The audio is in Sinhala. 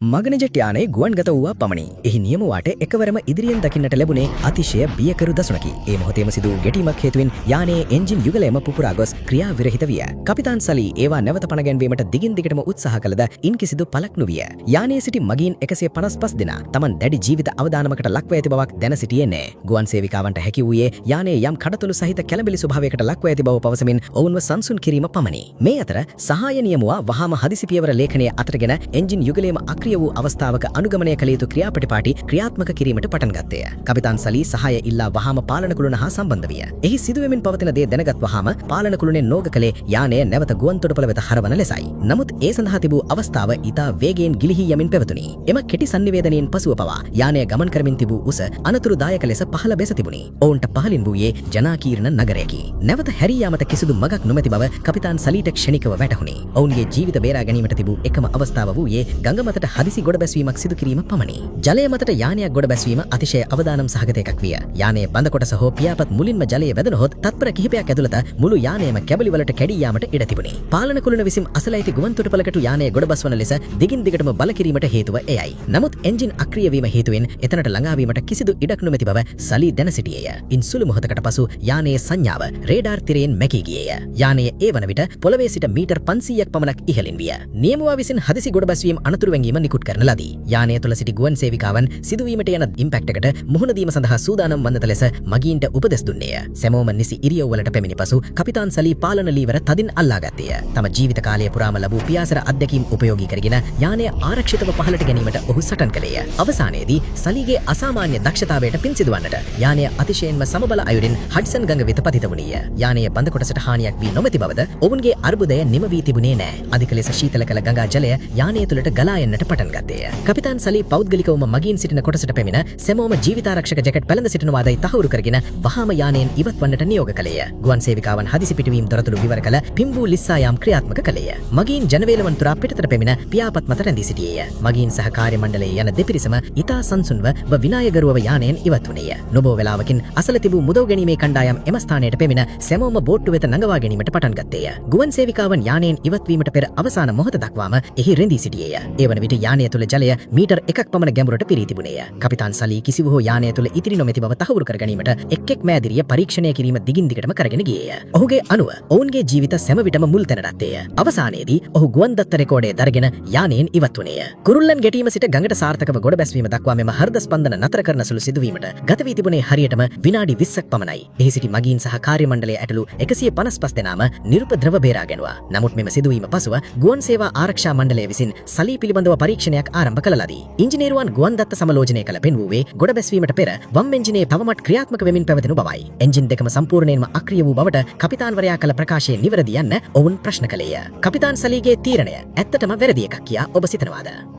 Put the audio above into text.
මගනජෙට් යානයේ ගුවන්ගත වූවා පමණි. එහි නියම වාට එකවරම ඉදිරියෙන් දකින්නට ලැබුණේ අතිශය බියකරු දසුනකි. ඒ මොහොතේම සිදු වූ ගැටීමක් හේතුවෙන් යානයේ එන්ජින් යුගලයම පුපුරා ගොස් ක්‍රියා විරහිත විය. කපිතාන් සලී ඒවා නැවත පණ ගැන්වීමට දිගින් දිගටම උත්සාහ කළද ඉන් කිසිදු පළක් නොවිය. යානයේ සිටි මගීන් 155 දෙනා තමන් දැඩි ජීවිත අවදානමකට ලක්ව ඇති බවක් දැන සිටියේ නැහැ. ගුවන් සේවිකාවන්ට හැකි වූයේ යානයේ යම් කඩතුළු සහිත කැළඹිලි ස්වභාවයකට ලක්ව ඇති බව පවසමින් ඔවුන්ව සංසුන් කිරීම පමණි. මේ අතර සහාය නියමුවා වහාම හදිසි පියවර ලේඛනය අතරගෙන එන්ජින් යුගලයේම අක්‍රිය වූ අවස්ථාවක අනුගමනය කළ යුතු ක්‍රියාපටිපාටි ක්‍රියාත්මක කිරීමට පටන් ගත්තේ. කපිතාන් සලී සහාය ඉල්ලා වහාම පාලන කුළුණ හා සම්බන්ධ විය. එහි සිදුවෙමින් පවතින දේ දැනගත් වහාම පාලන කුළුණෙන් නෝග කළේ යානය නැවත ගුවන් තොටුපළ වෙත හරවන ලෙසයි. නමුත් ඒ සඳහා තිබූ අවස්ථාව ඉතා වේගයෙන් ගිලිහී යමින් පැවතුණි. එම කෙටි සංනිවේදනයෙන් පසුව පවා යානය ගමන් කරමින් තිබූ උස අනතුරුදායක ලෙස පහළ බැස තිබුණි. ඔවුන්ට පහළින් වූයේ ජනාකීර්ණ නගරයකි. නැවත හැරී යාමට කිසිදු මගක් නොමැති බව කපිතාන් සලීට ක්ෂණිකව වැටහුණි. ඔවුන්ගේ ජීවිත බේරා ගැනීමට තිබූ එකම අවස්ථාව වූයේ ගඟ මතට හදිසි ගොඩ බැස්වීමක් සිදු කිරීම පමණි. ජලය මතට යානයක් ගොඩ බැස්වීම අතිශය අවදානම් සහගත එකක් විය. යානයේ බඳ කොටස හෝ පියාපත් මුලින්ම ජලයේ වැදුනහොත් තත්පර කිහිපයක් ඇතුළත මුළු යානයම කැබලි වලට කැඩී යාමට ඉඩ තිබුණි. පාලන කුළුණ විසින් අසල ඇති ගුවන් තොටුපළකට යානය ගොඩ බස්වන ලෙස දිගින් දිගටම බල කිරීමට හේතුව එයයි. නමුත් එන්ජින් අක්‍රිය වීම හේතුවෙන් එතනට ළඟා වීමට කිසිදු ඉඩක් නොමැති බව සලී දැන සිටියේය. ඉන් සුළු මොහොතකට පසු යානයේ සංඥාව රේඩාර් තිරයෙන් මැකී ගියේය. යානය ඒ වන විට පොළවේ සිට මීටර් 500ක් පමණක් ඉහළින් විය. නියමුවා විසින් හදිසි ගොඩ බැස්වීම අනතුරු වැංගීම නිකුත් කරන ලදී. යානය තුළ සිටි ගුවන් සේවිකාවන් සිදුවීමට යන ඉම්පැක්ට් එකට මුහුණ දීම සඳහා සූදානම් වන්නත ලෙස මගීන්ට උපදෙස් දුන්නේය. සැමෝම නිසි ඉරියව්වලට පැමිණි පසු කපිතාන් සලී පාලන ලීවර තදින් අල්ලා ගත්තේය. තම ජීවිත කාලය පුරාම ලැබූ පියාසර අත්දැකීම් උපයෝගී කරගෙන යානය ආරක්ෂිතව පහළට ගැනීමට ඔහු සටන් කළේය. අවසානයේදී සලීගේ අසාමාන්‍ය දක්ෂතාවයට පින් සිදුවන්නට යානය අතිශයින්ම සමබල අයුරින් හඩ්සන් ගඟ වෙත පතිත වුණේය. යානයේ බඳ කොටසට හානියක් වී නොමැති බවද ඔවුන්ගේ අර්බුදය නිම වී තිබුණේ නැහැ. අධික ලෙස ශීතල කළ ගඟා ජලය යානය තුළට ගලා එන්නට පටන් ගත්තේය. කපිතාන් සලී පෞද්ගලිකවම මගීන් සිටින කොටසට පැමිණ සැමෝම ජීවිතාරක්ෂක ජැකට් පැළඳ සිටිනවාදයි තහවුරු කරගෙන වහාම යානයෙන් ඉවත් වන්නට නියෝග කළේය. ගුවන් සේවිකාවන් හදිසි පිටවීම් තොරතුරු විවර කළ පිම්බූ ලිස්සා යාම් ක්‍රියාත්මක කළේය. මගීන් ජනවේලවන් තුරා පිටතට පැමිණ පියාපත් මත රැඳී සිටියේය. මගීන් සහ කාර්ය මණ්ඩලයේ යන දෙපිරිසම ඉතා සංසුන්ව විනායකරුවව යානයෙන් ඉවත් වුණේය. නොබෝ වේලාවකින් අසල තිබූ මුදව් ගැනීමේ කණ්ඩායම් එම ස්ථානයට පැමිණ සැමෝම බෝට්ටු වෙත නඟවා ගැනීමට පටන් ගත්තේය. ගුවන් සේවිකාවන් යානයෙන් ඉවත් වීමට පෙර අවසාන මොහොත දක්වාම එහි රැඳී සිටියේය. ඒ වන විට යානය තුළ ජලය මීටර් 1ක් පමණ ගැඹුරට පිරී තිබුණේය. කපිතාන් සලී කිසිවු හෝ යානය තුළ ඉතිරි නොමැති බව තහවුරු කර ගැනීමට එක් මෑදිරිය පරීක්ෂණය කිරීම දිගින් දිගටම කරගෙන ගියේය. ඔහුගේ අනුව ඔවුන්ගේ ජීවිත සැම විටම මුල් තැන ගත්තේය. අවසානයේදී ඔහු ගුවන් දත්ත රෙකෝඩය දරගෙන යානයෙන් ඉවත් වුණේය. කුරුල්ලන් ගැටීම සිට ගඟට සාර්ථකව ගොඩ බැස්වීම දක්වා මෙම හෘද ස්පන්දන නතර කරන සුළු සිදුවීමට ගත වී තිබුණේ හරියටම විනාඩි 20ක් පමණයි. එහි සිටි මගීන් සහ කාර්ය මණ්ඩලය ඇතුළු 155 දෙනාම නිරුපද්‍රව බේරා ගැනුවා. නමුත් මෙම සිදුවීම පසුව ගුවන් සේවා ආරක්ෂා මණ්ඩලය විසින් සලී පිළිබඳව පරීක්ෂණයක් ආරම්භ කළ ලදී. ඉංජිනේරුවන් ගුවන් දත්ත සමාලෝචනය කළ පෙන්වුවේ ගොඩ බැස්වීමට පෙර වම් එන්ජිනයේ තවමත් ක්‍රියාත්මක වෙමින් පැවතෙනු බවයි. එන්ජින් දෙකම සම්පූර්ණයෙන්ම අක්‍රිය වූ බවට කපිතාන්වරයා කළ ප්‍රකාශය නිවැරදි යන්න ඔවුන් ප්‍රශ්න කළේය. කපිතාන් සලීගේ තීරණය ඇත්තටම වැරදි එකක් කියා ඔබ සිතනවාද?